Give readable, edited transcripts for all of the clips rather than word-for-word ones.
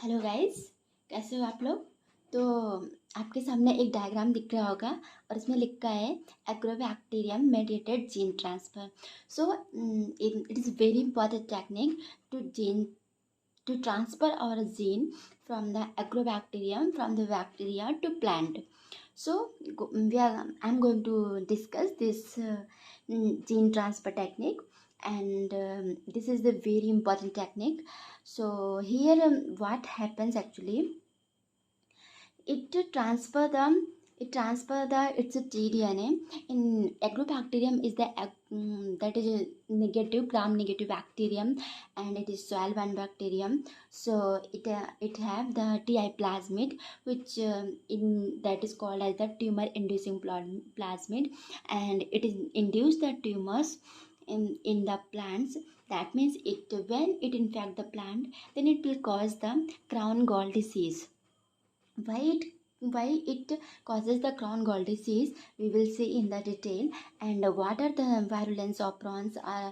Hello guys, कैसे हो आप लोग। तो आपके सामने एक डायग्राम दिख रहा होगा और इसमें लिखा है agrobacterium mediated gene transfer. So it is very important technique to gene to transfer our gene from the agrobacterium from the bacteria to plant. So I'm going to discuss this gene transfer technique, and this is the very important technique. So here what happens actually, it to transfer the it's a tDNA. In agrobacterium is that is a negative gram negative bacterium, and it is soil one bacterium. So it have the Ti plasmid, which in that is called as the tumor inducing plasmid, and it is induce the tumors in the plants. That means it when it infect the plant, then it will cause the crown gall disease. Why it causes the crown gall disease, we will see in the detail. And what are the virulence operons are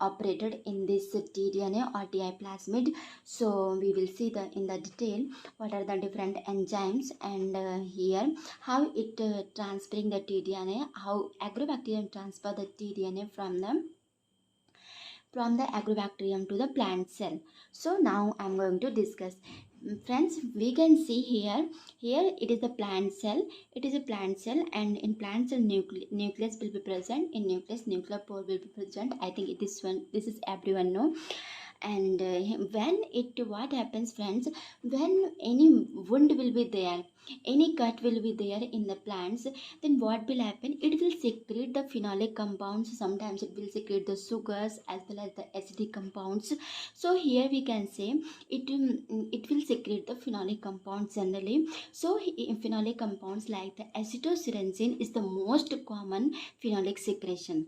operated in this tDNA or Ti plasmid. So we will see the in the detail what are the different enzymes, and here how it transferring the tDNA, how agrobacterium transfer the tDNA from the agrobacterium to the plant cell. So now I'm going to discuss. Friends, we can see here it is the plant cell. It is a plant cell, and in plant cell nucleus will be present. In nucleus nuclear pore will be present. I think this is everyone know. And when it what happens, friends, when any wound will be there, any cut will be there in the plants, then what will happen, it will secrete the phenolic compounds. Sometimes it will secrete the sugars as well as the acidic compounds. So here we can say it will secrete the phenolic compounds generally. So phenolic compounds like the acetylcysteine is the most common phenolic secretion.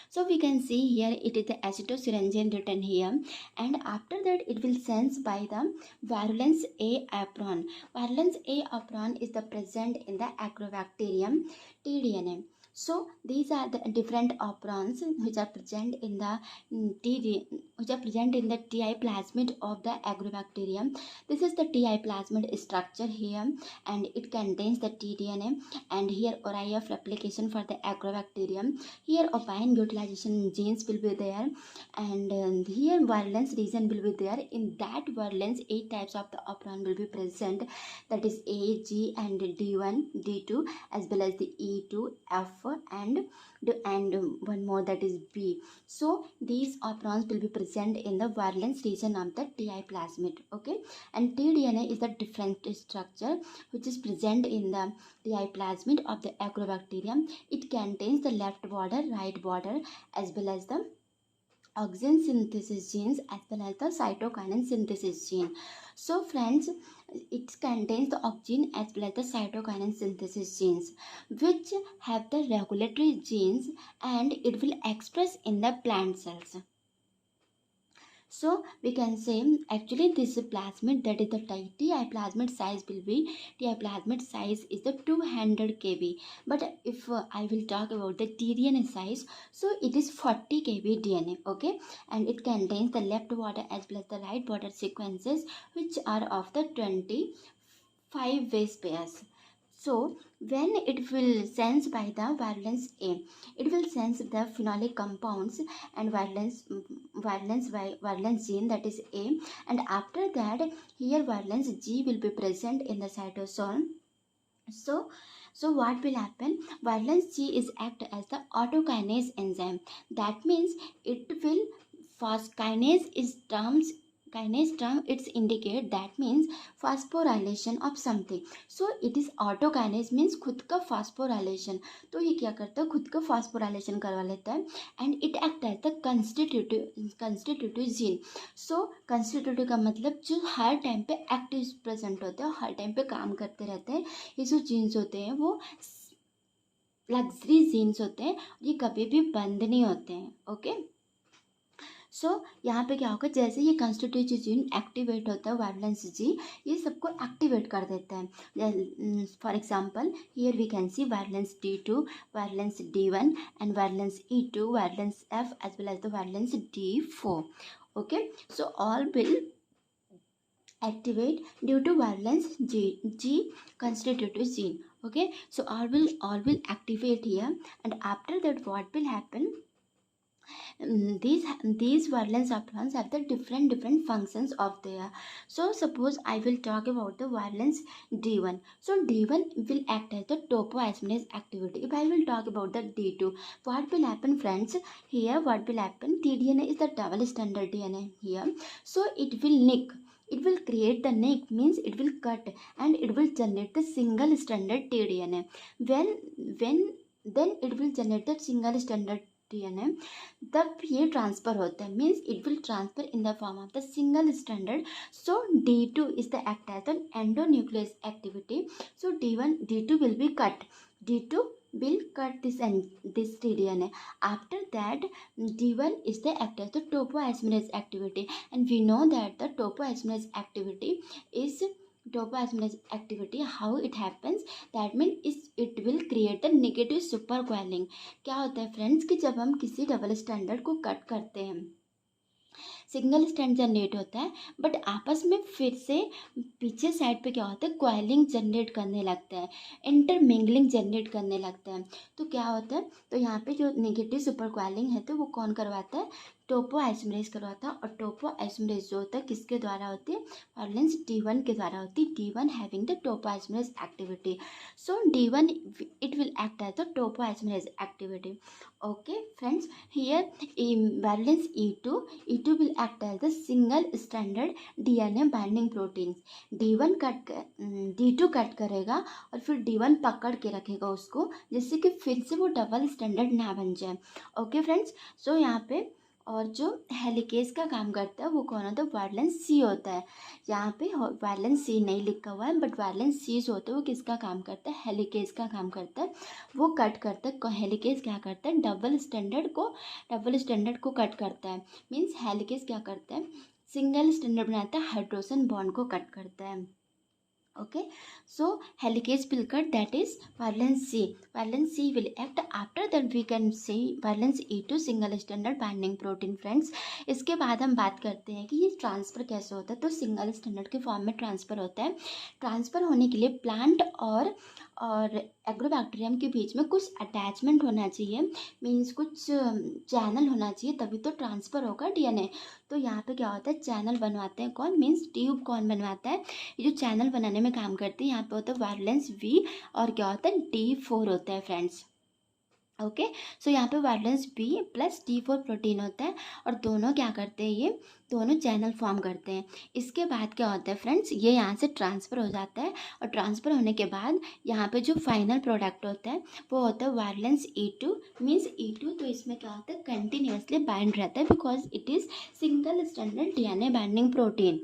So we can see here it is the acetylcysteine written here, and after that it will sense by the virulence A apron. Virulence A apron is the present in the agrobacterium tDNA. So these are the different operons which are present in the which are present in the Ti plasmid of the agrobacterium. This is the Ti plasmid structure here, and it contains the tDNA, and here ORI replication for the agrobacterium. Here opine utilization genes will be there, and here virulence region will be there. In that virulence, 8 types of the operon will be present, that is A, G and D1, D2, as well as the E2, F, and one more, that is B. So these operons will be present in the virulence region of the Ti plasmid. Okay, and tDNA is the different structure which is present in the Ti plasmid of the agrobacterium. It contains the left border, right border, as well as the oxygen synthesis genes as well as the cytokinin synthesis gene. So friends, it contains the oxygen as well as the cytokinin synthesis genes, which have the regulatory genes, and it will express in the plant cells. So we can say actually this plasmid, that is the Ti plasmid size will be, Ti plasmid size is the 200 kb. But if I will talk about the tDNA size, so it is 40 kb DNA. Okay, and it contains the left border as well as the right border sequences, which are of the 25 base pairs. So when it will sense by the virulence A, it will sense the phenolic compounds and virulence gene, that is A, and after that here virulence G will be present in the cytosol. So what will happen? Virulence G is act as the autokinase enzyme. That means it will kinase is terms, kinase term it's indicate, that means phosphorylation of something. So it is autokinase means खुद का phosphorylation. तो ये क्या करता है, खुद का phosphorylation करवा लेता है, and it act as the constitutive gene. So constitutive का मतलब जो हर टाइम पे एक्टिव प्रेजेंट होते हैं, हर टाइम पे काम करते रहते हैं. ये जो जीन्स होते हैं वो लग्जरी जीन्स होते हैं, ये कभी भी बंद नहीं होते हैं. ओके, सो यहाँ पे क्या होगा, जैसे ये कंस्टिट्यूटिव जीन एक्टिवेट होता है वायलेंस जी, ये सबको एक्टिवेट कर देता है. For example here we can see violence D2, violence D1 एंड violence E2, violence F as well as the violence D4. Okay, so all will activate due to valence G constitutive gene. Okay, so all will activate here, and after that what will happen? These valence neurons have the different functions of their. So suppose I will talk about the valence D1. So D1 will act as the topoisomerase activity. If I will talk about the D2, what will happen, friends? Here what will happen? tDNA is the double standard DNA here, so it will nick, it will create the nick, means it will cut and it will generate the single stranded tDNA. When then it will generate the single stranded DNA, तब ये transfer होता है, means it will transfer in the form of the single standard. So D2 is the act as an endonuclease activity. So D2 will be cut. D2 will cut this tDNA. After that D1 is the act as the topoisomerase activity, and we know that the topoisomerase activity, how it happens, that means it will create the negative supercoiling. क्या होता है friends कि जब हम किसी double standard को cut करते हैं, सिंगल स्टैंड जनरेट होता है, बट आपस में फिर से पीछे साइड पे क्या होता है, क्वाइलिंग जनरेट करने लगता है, इंटरमिंगलिंग जनरेट करने लगता है. तो क्या होता है, तो यहाँ पे जो नेगेटिव सुपर क्वाइलिंग है तो वो कौन करवाता है, टोपोआइसोमरेज करवाता है. और टोपोआइसोमरेज जो होता है किसके द्वारा होती है, वैलेंस D1 के द्वारा होती है. D1 having the topoisomerase activity. So D1 it will act as the topoisomerase activity. Okay friends, here valence E2 will act as the single stranded DNA binding proteins. D2 cut करेगा और फिर D1 पकड़ के रखेगा उसको, जिससे कि फिर से वो डबल स्टैंडर्ड ना बन जाए. ओके फ्रेंड्स, सो यहाँ पे और जो हेलिकेज का काम करता है वो कौन होता है, वैलेंस C होता है. यहाँ पे वैलेंस C नहीं लिखा हुआ है, बट वैलेंस C जो होता है वो किसका काम करता है, हेलिकेज का काम करता है. वो कट करता है, हेलिकेज क्या करता है, डबल स्टैंडर्ड को कट करता है. मीन्स हेलिकेज क्या करता है, सिंगल स्टैंडर्ड बनाता है, हाइड्रोजन बॉन्ड को कट करता है. Okay, so helicase will cut, that is valence C. Valence C will act. After that we can see valence E2 single stranded binding protein. Friends, इसके बाद हम बात करते हैं कि ये ट्रांसफ़र कैसे होता है. तो सिंगल स्टैंडर्ड के फॉर्म में ट्रांसफ़र होता है. ट्रांसफ़र होने के लिए प्लांट और एग्रोबैक्टीरियम के बीच में कुछ अटैचमेंट होना चाहिए, मीन्स कुछ चैनल होना चाहिए, तभी तो ट्रांसफ़र होगा DNA. तो यहाँ पे क्या होता है, चैनल बनवाते हैं कौन, मीन्स ट्यूब कौन बनवाता है, ये जो चैनल बनाने में काम करते हैं. यहाँ पे होता है वैलेंस V और क्या होता है D4 होता है फ्रेंड्स. ओके, सो यहाँ पे valence B plus D4 protein होता है और दोनों क्या करते हैं, ये दोनों चैनल फॉर्म करते हैं. इसके बाद क्या होता है फ्रेंड्स, ये यहाँ से ट्रांसफ़र हो जाता है और ट्रांसफ़र होने के बाद यहाँ पे जो फाइनल प्रोडक्ट होता है वो होता है वैलेंस E2. मीन्स E2 तो इसमें क्या होता है, कंटिन्यूसली बाइंड रहता है, because it is single standard DNA binding protein.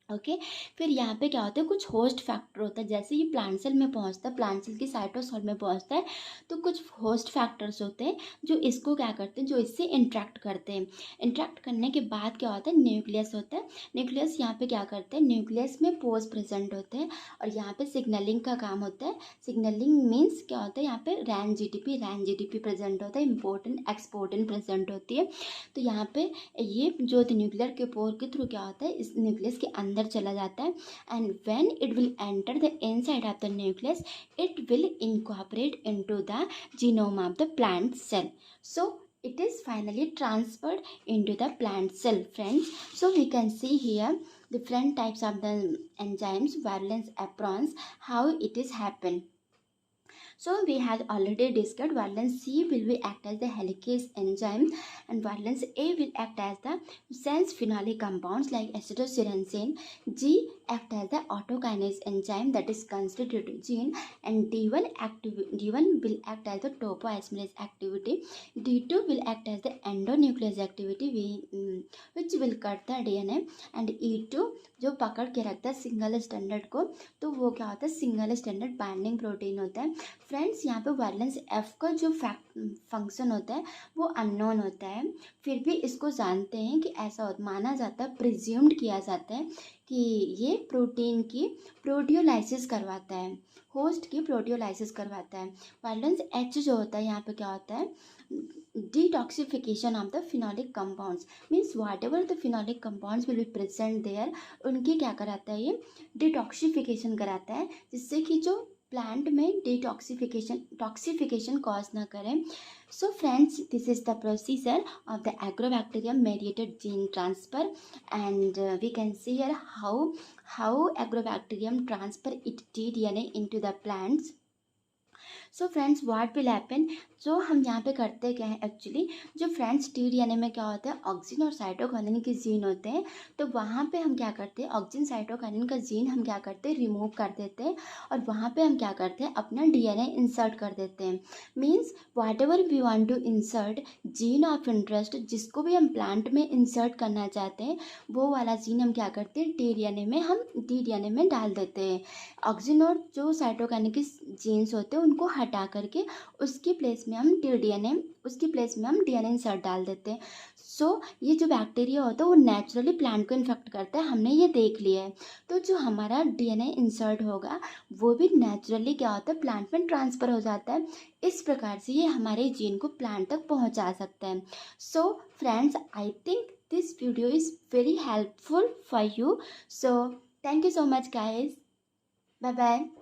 Okay, फिर यहाँ पे क्या होता है, कुछ होस्ट फैक्टर होता है. जैसे ये प्लांट सेल में पहुँचता है, प्लांट सेल की साइटोसोल में पहुँचता है, तो कुछ होस्ट फैक्टर्स होते हैं जो इसको क्या करते हैं, जो इससे इंट्रैक्ट करते हैं. इंट्रैक्ट करने के बाद क्या होता है, न्यूक्लियस होता है. न्यूक्लियस यहाँ पे क्या करते हैं, न्यूक्लियस में पोज प्रेजेंट होते हैं और यहाँ पे सिग्नलिंग का काम होता है. सिग्नलिंग मीन्स क्या होता है, यहाँ पे रैन जीटीपी प्रेजेंट होता है, इंपोर्टेंट एक्सपोर्टेंट प्रेजेंट होती है. तो यहाँ पे ये जो न्यूक्लियर के पोर के थ्रू क्या होता है, इस न्यूक्लियस के अंदर चला जाता है, and when it will enter the inside of the nucleus it will incorporate into the genome of the plant cell. So it is finally transferred into the plant cell, friends. So we can see here different types of the enzymes, valence aprons, how it is happen. So we had already discussed valence C will be act as the helicase enzyme and valence A will act as the sense phenolic compounds like acetylcysteine. G act as the autokinase enzyme, that is constitutive gene, and D1 will act as the topoisomerase activity. D2 will act as the endonuclease activity which will cut the DNA, and E2 जो पकड़ के रखता है single standard को, तो वो क्या होता है, सिंगल स्टैंडर्ड बाइंडिंग प्रोटीन होता है. फ्रेंड्स यहाँ पे वायलेंस एफ का जो फंक्शन होता है वो अननोन होता है, फिर भी इसको जानते हैं कि ऐसा माना जाता है, प्रिज्यूम्ड किया जाता है कि ये प्रोटीन की प्रोटियोलाइसिस करवाता है, होस्ट की प्रोटियोलाइसिस करवाता है। वायलेंस एच जो होता है यहाँ पे क्या होता है, detoxification of the phenolic compounds, means what ever the phenolic compounds will be present there, उनकी क्या कराता है, ये डिटॉक्सिफिकेशन कराता है, जिससे कि जो प्लांट में टॉक्सिफिकेशन कॉज ना करें। So friends, this is the procedure of the agrobacterium mediated gene transfer, and we can see here how agrobacterium transfer its tDNA into the plants. So friends, what will happen, जो हम यहाँ पे करते क्या है actually, जो friends tDNA में क्या होता है, ऑक्सिन और साइटोकिनिन के जीन होते हैं, तो वहाँ पे हम क्या करते हैं, ऑक्सिन साइटोकिनिन का जीन हम क्या करते हैं, रिमूव कर देते हैं, और वहाँ पे हम क्या करते हैं, अपना DNA इंसर्ट कर देते हैं। Means what ever we want to insert gene of interest, जिसको भी हम प्लांट में इंसर्ट करना चाहते हैं, वो वाला जीन हम क्या करते हैं, tDNA में डाल देते हैं। ऑक्सिन और जो साइटोकिनिन के जीन्स होते हैं उनको हटा करके उसकी प्लेस में हम DNA इंसर्ट डाल देते हैं। सो ये जो बैक्टीरिया होता है वो नेचुरली प्लांट को इन्फेक्ट करता है, हमने ये देख लिया है। तो जो हमारा DNA इंसर्ट होगा वो भी नेचुरली क्या होता है, प्लांट में ट्रांसफ़र हो जाता है। इस प्रकार से ये हमारे जीन को प्लांट तक पहुंचा सकता है। So friends, I think this video is very helpful for you. So thank you so much guys, bye bye.